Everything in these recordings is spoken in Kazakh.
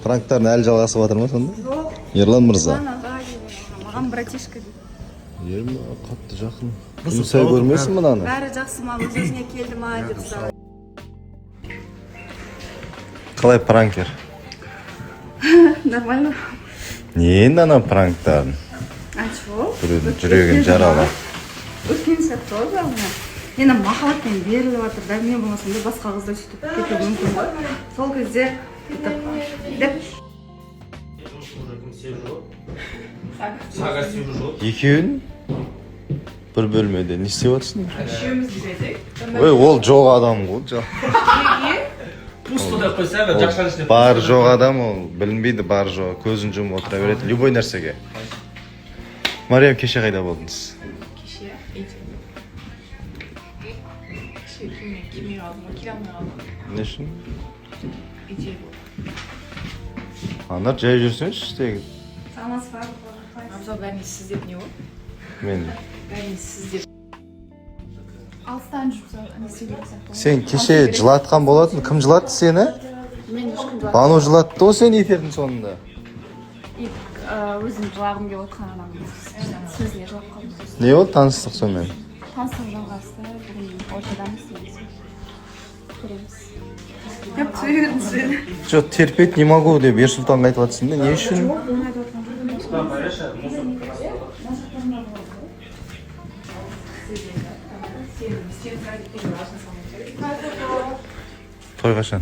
Пранктарын әлі жалғасып жатыр ма сонда? Жоқ. Ерлан мырза. Маған братишка дейді. Ерім қатты жақын. Жұмсай көрмесін мынаны? Бәрі жақсы ма, өзіне келді ма деп сұрады. Қалай пранкер? Нормально. Не енді ана пранктарын? А чего? Біреудің жүрегін жаралап. Өткен сәт тоже ана. Енді махаббатпен беріліп жатыр, дәл болмаса басқа қыздар сөйтіп кетуі мүмкін ғой. Сол кезде деп Екеуін бір бөлмеде не істеп жатсың? Ой, ол жоқ адам ғой. Бар жоқ адам ол білінбейді, бар жоқ. Көзін жұмып отыра береді любой нәрсеге. Мариям, кеше қайда болдыңыз? Кеше кеме алдым, келе алмай қалдым. Не үшін? Идея болды. Анар жай жүрсеңші тегін. санасы бар. Абзал бәріне сіз деп не ғой? Мен. Бәріне сіз деп. Алыстан жүрсе, не сөйлесек. Сен кеше жылатқан болатын. Кім жылатты сені? Мен ешкім жылатты. Бану жылатты ғой сені эфирдің соңында. Өзім жылағым келіп отқан адамның сөзіне жауап қалдым. Не болды таныстық сонымен? Таныстық жалғасты, бүгін ортадамыз дейміз. Көреміз. Деп сөйледіңіз бені. Жоқ, терпеть не могу деп Ерсұлтанға айтып жатсың да, не үшін? Той қашан?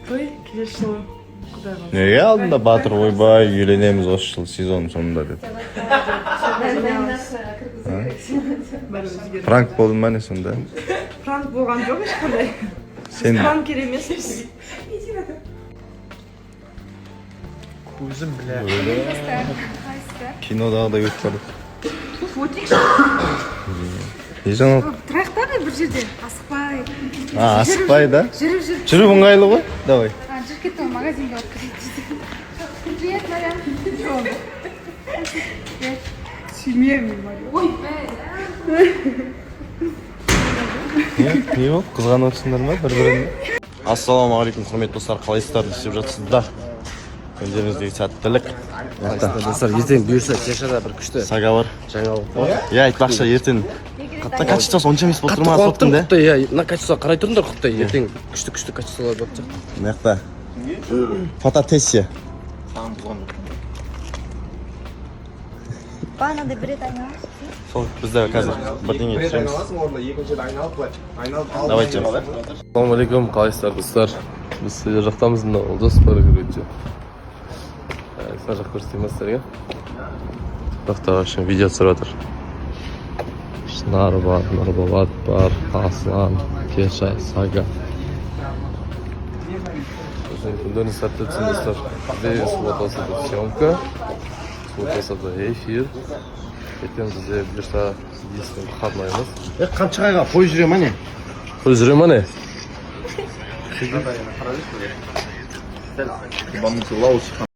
Той келесі жылы құдай қаласа. Неге алдында Батыр ойбай үйленеміз осы жыл сезон соңында деп. Пранк болды ма не сонда? Пранк болған жоқ ешқандай. Сен Пранк емеспіз. Көзім біле. кинодағыдай өтіп бардық. Өтейікші. Не жаңалық? Тұрайық та бір жерде, асықпай. Асықпай да? Жүріп. Жүріп ыңғайлы ғой? Давай. Жүріп кеттім, магазинге алып кірейік. Привет, Мария. Сүймеймін, Мария. Ой, Не болды? Қызғанып отырсыңдар ма бір-біріне? Ассалаумағалейкум, құрметті достар, қалайсыздар? Не істеп жатсыздар? Өздеріңіздегі сәттілік. Достар, ертең бұйырса кешада бір күшті Сага бар. жаңалық бар. Я айтпақшы ертең. Қатты качествосы онша емес болып Қатты тұрма соттың да? құтты, иә. Мына качествоға қарай тұрыңдар құтты. Ертең күшті качестволар болады. Мына жақта. Фототессия. бағанағыдай бір рет айналып. Сол бізде қазір бірдеңе түсіреміз. Давайте. Ассалаумағалейкум, қалайсыздар достар? Біз сіздер жақтамыз, мына олжас бар көрейінші. Сына жақ көрсетейін сіздерге. Жақта үшін видео түсіріп жатыр. Шынар бар, Нұрболат бар, Аслан, Кеша, Сага. Күндеріңіз сәтті өтсін достар. Бізде субботасы да съемка, субботасы да эфир. Ертең бізде бұйырса единственный выходнойымыз. Қаншағайға пойыз жүре ма не? Пойыз жүре ма не?